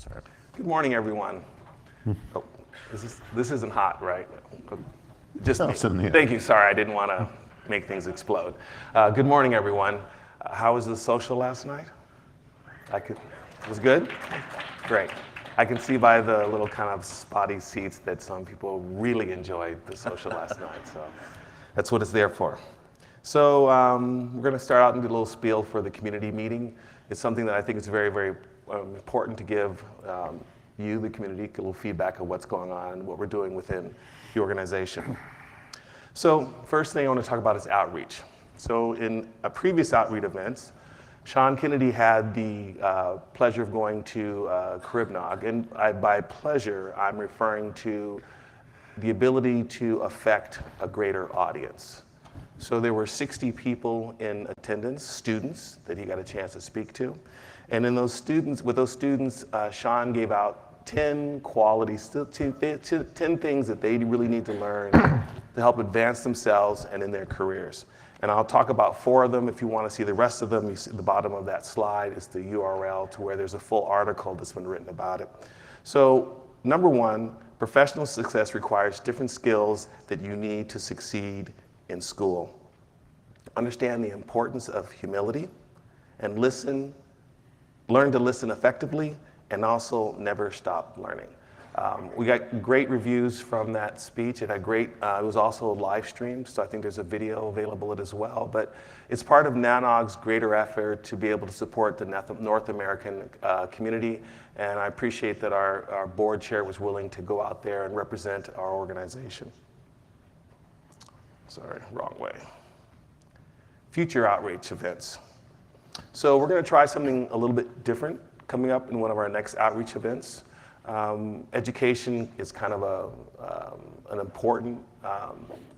Sorry. Good morning, everyone. Oh, this isn't hot, right? Just No, me. it's in the air. Thank you. Sorry, I didn't want to make things explode. Good morning, everyone. How was the social last night? It was good? Great. I can see by the little kind of spotty seats that some people really enjoyed the social last night. So that's what it's there for. So we're going to start out and do a little spiel for the community meeting. It's something that I think is very, very important to give you, the community, a little feedback of what's going on and what we're doing within the organization. So first thing I want to talk about is outreach. So in a previous outreach events, Sean Kennedy had the pleasure of going to Caribnog, and by pleasure, I'm referring to the ability to affect a greater audience. So there were 60 people in attendance, students, that he got a chance to speak to. And with those students, Sean gave out 10 qualities, 10 things that they really need to learn to help advance themselves and in their careers. And I'll talk about 4 of them. If you want to see the rest of them, you see at the bottom of that slide is the URL to where there's a full article that's been written about it. So number 1, professional success requires different skills that you need to succeed in school. Understand the importance of humility and learn to listen effectively, and also never stop learning. We got great reviews from that speech. It was also live streamed, so I think there's a video available as well. But it's part of NANOG's greater effort to be able to support the North American community, and I appreciate that our board chair was willing to go out there and represent our organization. Sorry, wrong way. Future outreach events. So we're going to try something a little bit different coming up in one of our next outreach events. Education is kind of an important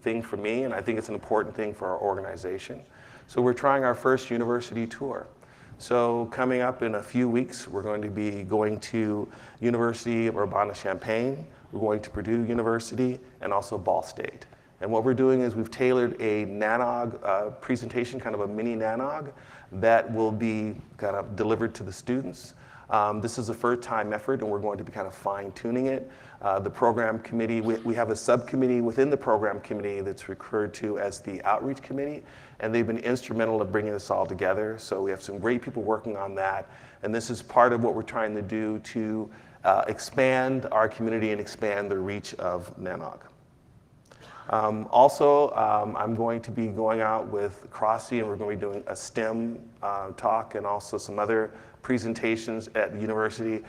thing for me, and I think it's an important thing for our organization. So we're trying our first university tour. So coming up in a few weeks, we're going to be going to University of Urbana-Champaign, we're going to Purdue University, and also Ball State. And what we're doing is we've tailored a NANOG presentation, kind of a mini NANOG, that will be kind of delivered to the students. This is a first-time effort, and we're going to be kind of fine-tuning it. The program committee, we have a subcommittee within the program committee that's referred to as the outreach committee, and they've been instrumental in bringing this all together. So we have some great people working on that, and this is part of what we're trying to do to expand our community and expand the reach of NANOG. I'm going to be going out with Crossy, and we're going to be doing a STEM talk and also some other presentations at the university.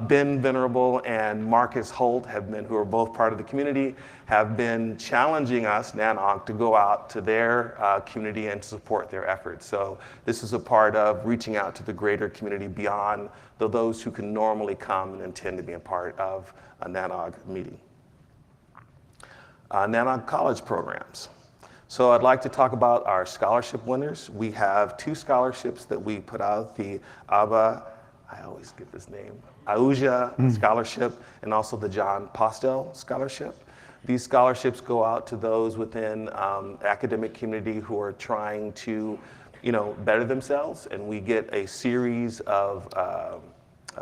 Ben Venerable and Marcus Holt who are both part of the community, have been challenging us, NANOG, to go out to their community and to support their efforts. So this is a part of reaching out to the greater community beyond those who can normally come and intend to be a part of a NANOG meeting. NANOG college programs. So I'd like to talk about our scholarship winners. We have 2 scholarships that we put out, the I always get this name, Ahuja Scholarship, and also the John Postel Scholarship. These scholarships go out to those within academic community who are trying to, better themselves, and we get a series of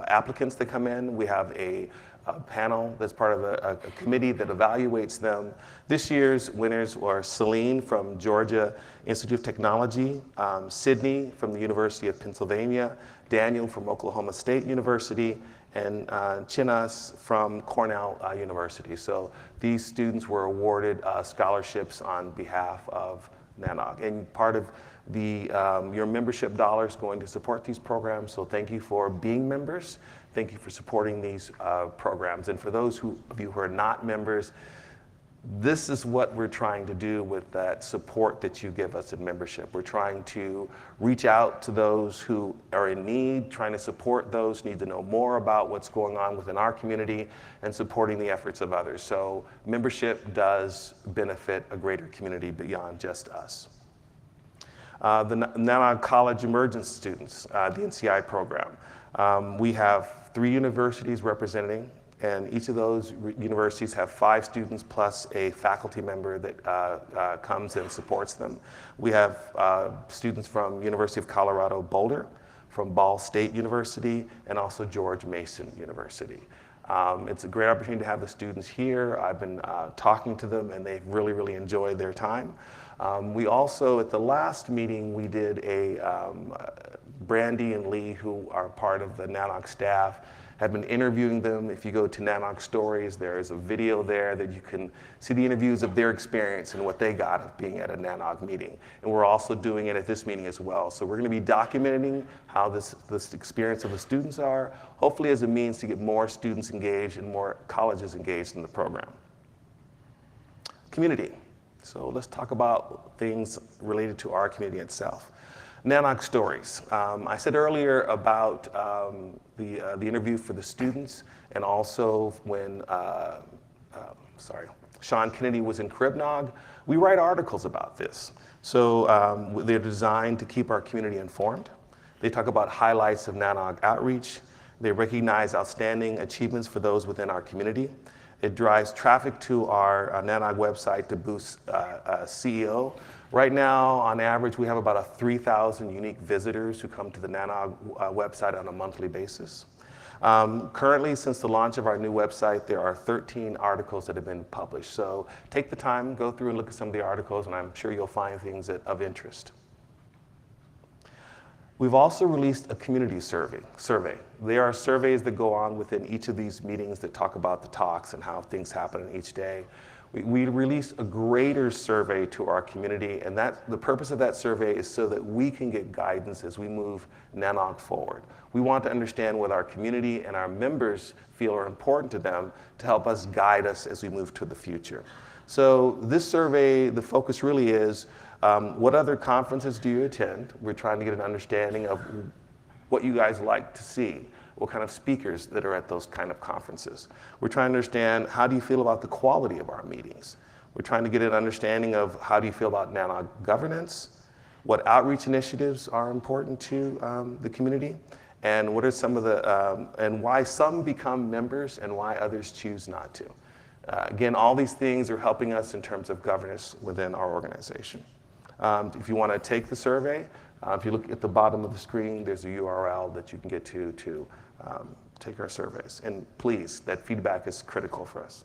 applicants that come in. We have a panel that's part of a committee that evaluates them. This year's winners were Celine from Georgia Institute of Technology, Sydney from the University of Pennsylvania, Daniel from Oklahoma State University, and Chinas from Cornell University. So these students were awarded scholarships on behalf of NANOG. And part of your membership dollars going to support these programs, so thank you for being members. Thank you for supporting these programs. And for those of you who are not members, this is what we're trying to do with that support that you give us in membership. We're trying to reach out to those who are in need, trying to support those who need to know more about what's going on within our community, and supporting the efforts of others. So membership does benefit a greater community beyond just us. The NANOG College Emergence Students, the NCI program. We have 3 universities representing, and each of those universities have 5 students plus a faculty member that comes and supports them. We have students from University of Colorado Boulder, from Ball State University, and also George Mason University. It's a great opportunity to have the students here. I've been talking to them, and they've really, really enjoyed their time. We also, at the last meeting, we did Brandy and Lee, who are part of the NANOG staff, have been interviewing them. If you go to NANOG Stories, there is a video there that you can see the interviews of their experience and what they got of being at a NANOG meeting. And we're also doing it at this meeting as well. So we're going to be documenting how this experience of the students are, hopefully as a means to get more students engaged and more colleges engaged in the program. Community. So let's talk about things related to our community itself. NANOG Stories. I said earlier about the interview for the students, and also when Sean Kennedy was in Cribnog, we write articles about this. So they're designed to keep our community informed. They talk about highlights of NANOG outreach. They recognize outstanding achievements for those within our community. It drives traffic to our NANOG website to boost CEO. Right now, on average, we have about 3,000 unique visitors who come to the NANOG website on a monthly basis. Currently, since the launch of our new website, there are 13 articles that have been published. So take the time, go through and look at some of the articles, and I'm sure you'll find things of interest. We've also released a community survey. There are surveys that go on within each of these meetings that talk about the talks and how things happen in each day. We released a greater survey to our community, and the purpose of that survey is so that we can get guidance as we move NANOG forward. We want to understand what our community and our members feel are important to them to help us guide us as we move to the future. So this survey, the focus really is, what other conferences do you attend? We're trying to get an understanding of what you guys like to see, what kind of speakers that are at those kind of conferences. We're trying to understand, how do you feel about the quality of our meetings? We're trying to get an understanding of how do you feel about NANOG governance, what outreach initiatives are important to the community, and what are some of the, and why some become members and why others choose not to. Again, all these things are helping us in terms of governance within our organization. If you want to take the survey, if you look at the bottom of the screen, there's a URL that you can get to take our surveys. And please, that feedback is critical for us.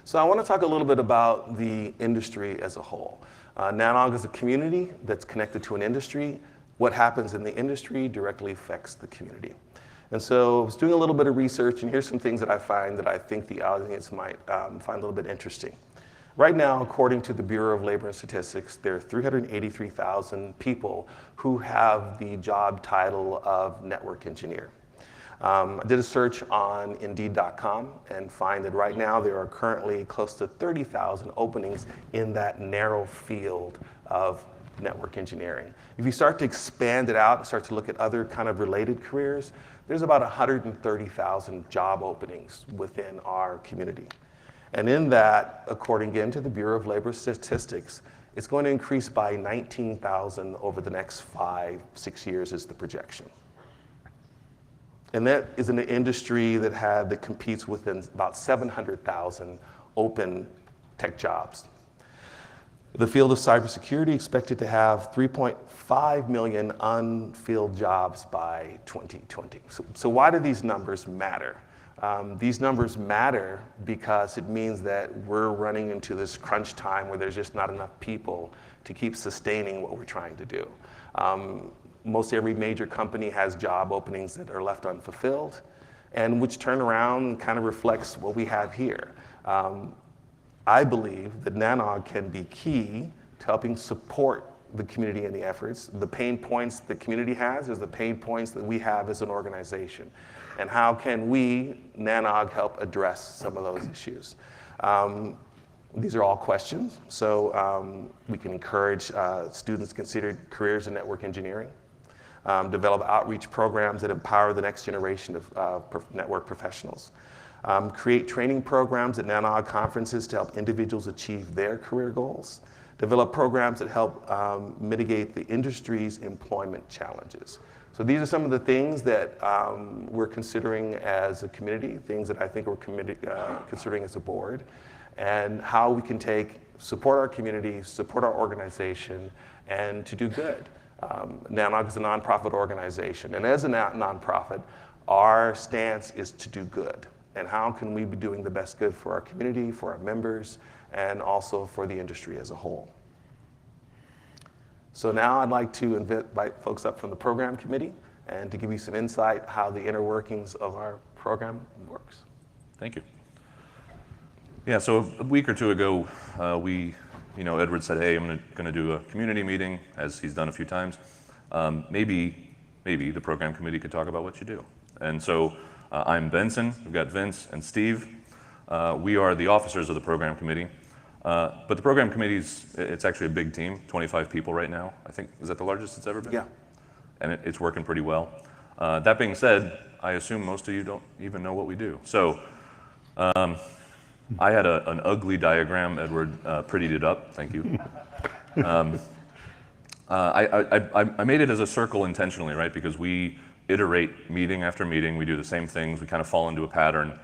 So I want to talk a little bit about the industry as a whole. NANOG is a community that's connected to an industry. What happens in the industry directly affects the community. And so I was doing a little bit of research, and here's some things that I find that I think the audience might find a little bit interesting. Right now, according to the Bureau of Labor and Statistics, there are 383,000 people who have the job title of network engineer. I did a search on Indeed.com and find that right now there are currently close to 30,000 openings in that narrow field of network engineering. If you start to expand it out and start to look at other kind of related careers, there's about 130,000 job openings within our community. And in that, according again to the Bureau of Labor Statistics, it's going to increase by 19,000 over the next 5-6 years is the projection. And that is an industry that competes within about 700,000 open tech jobs. The field of cybersecurity expected to have 3.5 million unfilled jobs by 2020. So why do these numbers matter? These numbers matter because it means that we're running into this crunch time where there's just not enough people to keep sustaining what we're trying to do. Most every major company has job openings that are left unfulfilled, and which turn around and kind of reflects what we have here. I believe that NANOG can be key to helping support the community and the efforts. The pain points the community has is the pain points that we have as an organization. And how can we, NANOG, help address some of those issues? These are all questions, so we can encourage students to consider careers in network engineering, develop outreach programs that empower the next generation of network professionals, create training programs at NANOG conferences to help individuals achieve their career goals, develop programs that help mitigate the industry's employment challenges. So these are some of the things that we're considering as a community, things that I think we're considering as a board, and how we can support our community, support our organization, and to do good. NANOG is a nonprofit organization, and as a nonprofit, our stance is to do good. And how can we be doing the best good for our community, for our members, and also for the industry as a whole? So now I'd like to invite folks up from the program committee and to give you some insight how the inner workings of our program works. Thank you. Yeah, so a week or two ago, Edward said, hey, I'm going to do a community meeting, as he's done a few times. Maybe the program committee could talk about what you do. And so I'm Benson, we've got Vince and Steve. We are the officers of the program committee. But the program committee it's actually a big team, 25 people right now. I think, is that the largest it's ever been? Yeah. And it's working pretty well. That being said, I assume most of you don't even know what we do. So I had an ugly diagram. Edward prettied it up. Thank you. I made it as a circle intentionally, right? Because we iterate meeting after meeting. We do the same things. We kind of fall into a pattern.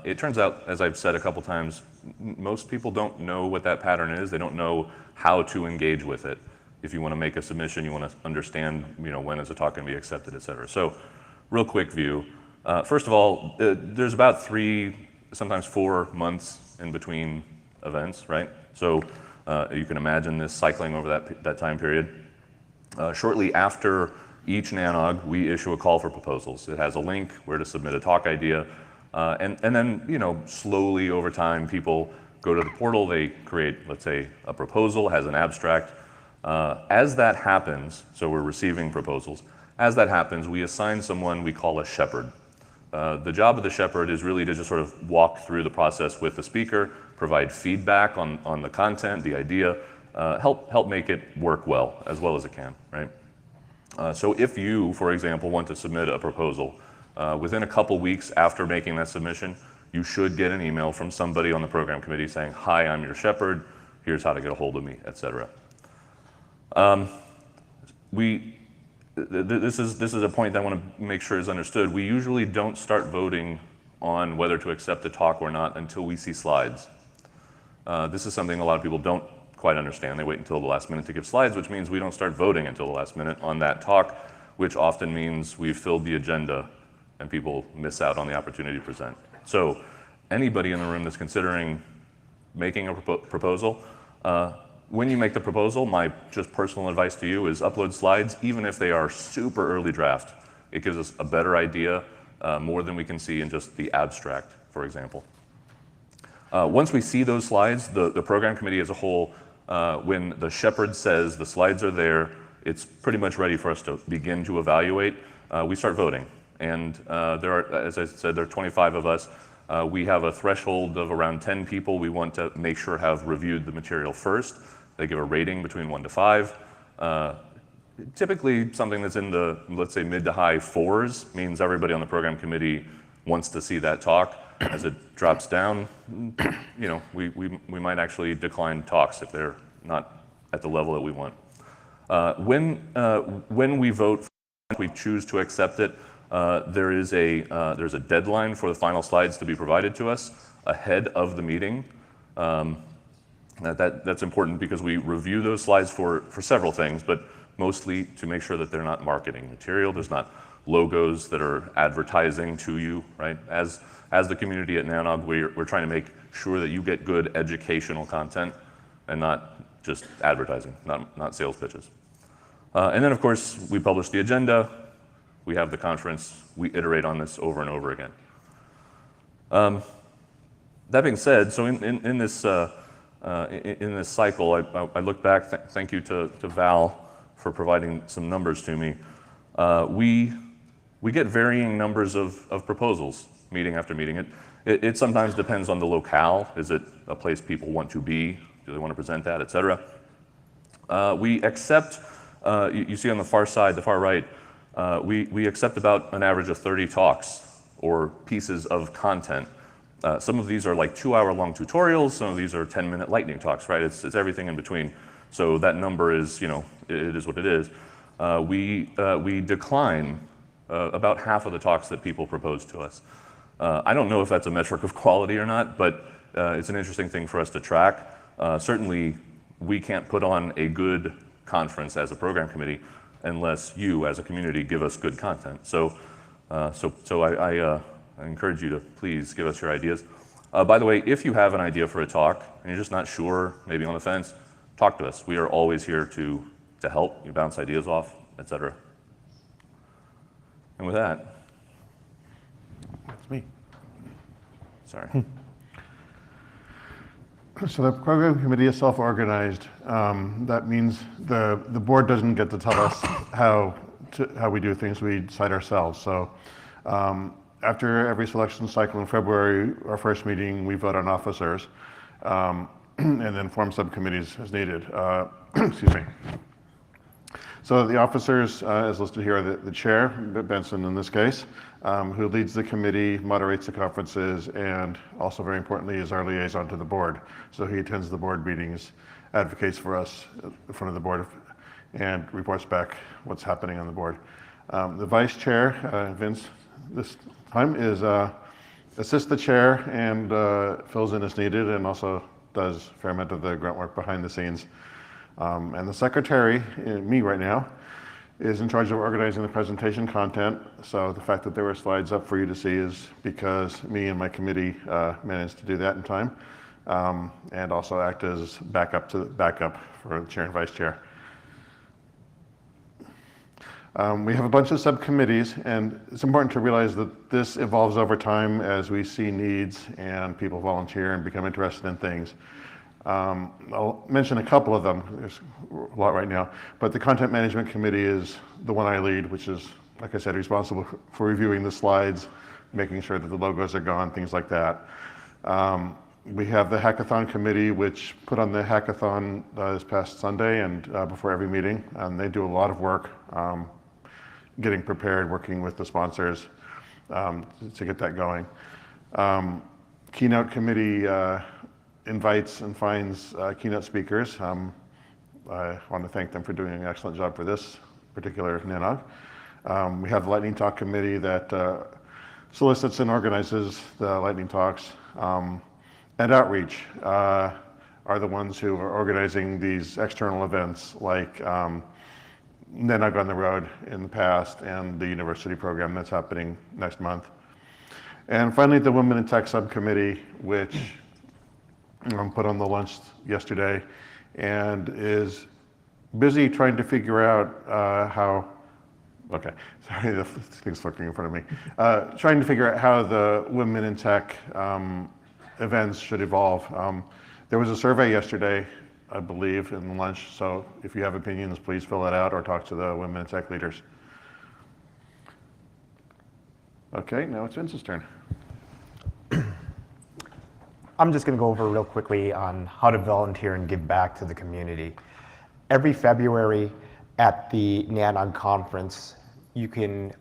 It turns out, as I've said a couple times, most people don't know what that pattern is. They don't know how to engage with it. If you want to make a submission, you want to understand, when is a talk going to be accepted, et cetera. So, real quick view. First of all, there's about 3, sometimes 4 months in between events, right? So you can imagine this cycling over that time period. Shortly after each NANOG, we issue a call for proposals. It has a link where to submit a talk idea. And then, slowly over time, people go to the portal, they create, let's say, a proposal, has an abstract. As that happens, so we're receiving proposals, as that happens, we assign someone we call a shepherd. The job of the shepherd is really to just sort of walk through the process with the speaker, provide feedback on the content, the idea, help make it work well as it can, right? So if you, for example, want to submit a proposal, within a couple weeks after making that submission, you should get an email from somebody on the program committee saying, hi, I'm your shepherd, here's how to get a hold of me, etc. This is a point that I want to make sure is understood. We usually don't start voting on whether to accept a talk or not until we see slides. This is something a lot of people don't quite understand. They wait until the last minute to give slides, which means we don't start voting until the last minute on that talk, which often means we've filled the agenda and people miss out on the opportunity to present. So anybody in the room that's considering making a proposal, when you make the proposal, my just personal advice to you is upload slides, even if they are super early draft. It gives us a better idea, more than we can see in just the abstract, for example. Once we see those slides, the program committee as a whole, when the shepherd says the slides are there, it's pretty much ready for us to begin to evaluate. We start voting. And there are, as I said, there are 25 of us. We have a threshold of around 10 people we want to make sure have reviewed the material first. They give a rating between 1 to 5. Typically something that's in the, let's say, mid to high 4s means everybody on the program committee wants to see that talk. As it drops down, we might actually decline talks if they're not at the level that we want. When we vote, we choose to accept it, there's a deadline for the final slides to be provided to us ahead of the meeting. That's important because we review those slides for several things, but mostly to make sure that they're not marketing material. There's not logos that are advertising to you, right? As the community at NANOG, we're trying to make sure that you get good educational content and not just advertising, not sales pitches. And then, of course, we publish the agenda. We have the conference. We iterate on this over and over again. That being said, so in this cycle, I look back. Thank you to Val for providing some numbers to me. We get varying numbers of proposals, meeting after meeting. It sometimes depends on the locale. Is it a place people want to be? Do they want to present that, et cetera? We accept, you see on the far side, the far right, we accept about an average of 30 talks or pieces of content. Some of these are like 2-hour-long tutorials. Some of these are 10-minute lightning talks, right? It's everything in between. So that number is, it is what it is. We decline about half of the talks that people propose to us. I don't know if that's a metric of quality or not, but it's an interesting thing for us to track. Certainly, we can't put on a good conference as a program committee unless you, as a community, give us good content. So, I encourage you to please give us your ideas. By the way, if you have an idea for a talk and you're just not sure, maybe on the fence, talk to us. We are always here to help. You bounce ideas off, etc. And with that, That's me. sorry. So the program committee is self-organized. That means the board doesn't get to tell us how we do things. We decide ourselves. So after every selection cycle in February, our first meeting, we vote on officers, and then form subcommittees as needed. Excuse me. So the officers, as listed here, are the chair, Benson in this case, who leads the committee, moderates the conferences, and also very importantly is our liaison to the board. So he attends the board meetings, advocates for us in front of the board, and reports back what's happening on the board. The vice chair, Vince, this time is assists the chair and fills in as needed, and also does a fair amount of the grunt work behind the scenes. And the secretary, me right now, is in charge of organizing the presentation content. So the fact that there were slides up for you to see is because me and my committee managed to do that in time, and also act as backup for the chair and vice chair. We have a bunch of subcommittees, and it's important to realize that this evolves over time as we see needs and people volunteer and become interested in things. I'll mention a couple of them. There's a lot right now, but the content management committee is the one I lead, which is, like I said, responsible for reviewing the slides, making sure that the logos are gone, things like that. We have the hackathon committee, which put on the hackathon this past Sunday and before every meeting. They do a lot of work getting prepared, working with the sponsors to get that going. Keynote committee invites and finds keynote speakers. I want to thank them for doing an excellent job for this particular NANOG. We have the Lightning Talk committee that solicits and organizes the Lightning Talks. And Outreach are the ones who are organizing these external events like NANOG on the Road in the past and the university program that's happening next month. And finally, the Women in Tech subcommittee, which put on the lunch yesterday and is busy trying to figure out okay, sorry, the thing's looking in front of me. Trying to figure out how the Women in Tech events should evolve. There was a survey yesterday, I believe, in the lunch, so if you have opinions, please fill it out or talk to the Women in Tech leaders. Okay, now it's Vince's turn. I'm just going to go over real quickly on how to volunteer and give back to the community. Every February at the NANOG conference, you can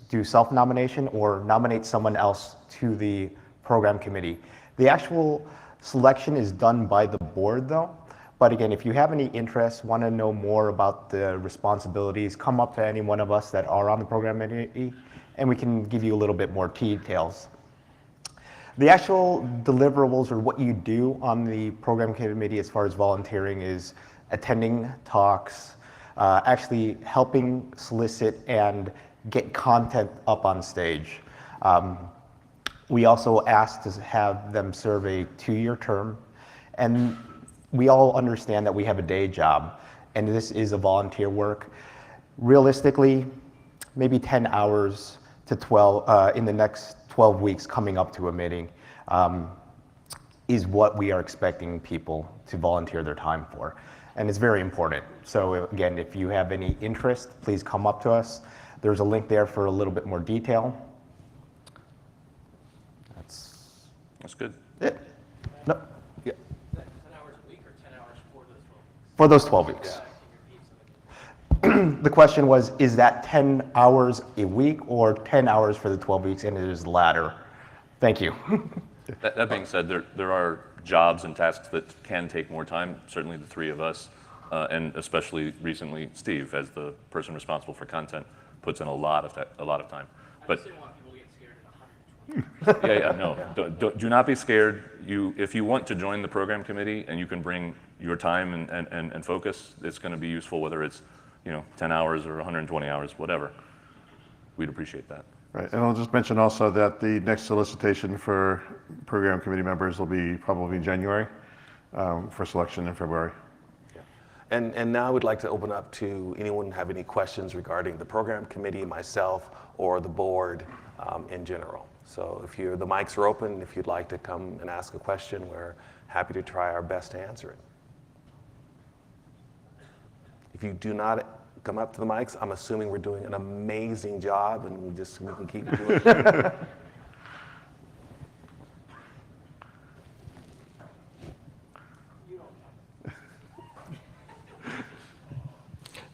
do self-nomination or nominate someone else to the program committee. The actual selection is done by the board though, but again, if you have any interest, want to know more about the responsibilities, come up to any one of us that are on the program committee and we can give you a little bit more details. The actual deliverables or what you do on the program committee as far as volunteering is attending talks, actually helping solicit and get content up on stage. We also asked to have them serve a 2-year term, and we all understand that we have a day job, and this is a volunteer work. Realistically, maybe 10 hours to 12 in the next 12 weeks coming up to a meeting is what we are expecting people to volunteer their time for. And it's very important. So again, if you have any interest, please come up to us. There's a link there for a little bit more detail. That's good. It. No. Yeah. Is that 10 hours a week or 10 hours for those 12 weeks? For those 12 weeks. The question was, is that 10 hours a week or 10 hours for the 12 weeks? And it is the latter. Thank you. That being said, there are jobs and tasks that can take more time. Certainly the three of us, and especially recently Steve, as the person responsible for content, puts in a lot of time. I But just didn't want people to get scared at No, do not be scared. If you want to join the program committee and you can bring your time and focus, it's going to be useful, whether it's 10 hours or 120 hours, whatever. We'd appreciate that. Right, and I'll just mention also that the next solicitation for program committee members will be probably in January, for selection in February. And now we'd like to open up to anyone have any questions regarding the program committee, myself, or the board in general. So if the mics are open, if you'd like to come and ask a question, we're happy to try our best to answer it. If you do not come up to the mics, I'm assuming we're doing an amazing job and we can keep doing it.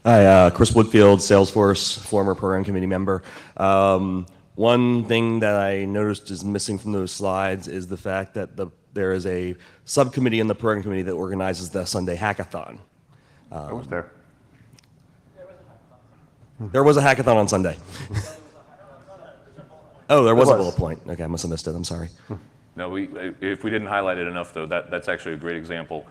Hi, Chris Woodfield, Salesforce, former program committee member. One thing that I noticed is missing from those slides is the fact that there is a subcommittee in the program committee that organizes the Sunday hackathon. I was there. There was a hackathon on Sunday. Oh, there was a bullet point. Okay, I must have missed it. I'm sorry. No, if we didn't highlight it enough, though, that's actually a great example.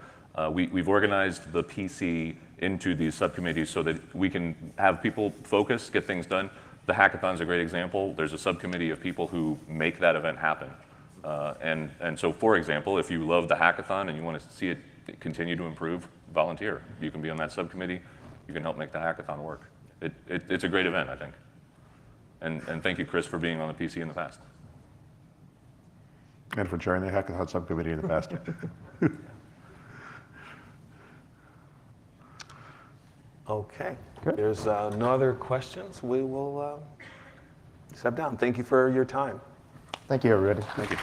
We've organized the PC into these subcommittees so that we can have people focus, get things done. The hackathon's a great example. There's a subcommittee of people who make that event happen. And so, for example, if you love the hackathon and you want to see it continue to improve, volunteer. You can be on that subcommittee. You can help make the hackathon work. It's a great event, I think. And thank you, Chris, for being on the PC in the past. And for chairing the hackathon subcommittee in the past. Okay, there's no other questions. We will step down. Thank you for your time. Thank you, everybody. Thank you.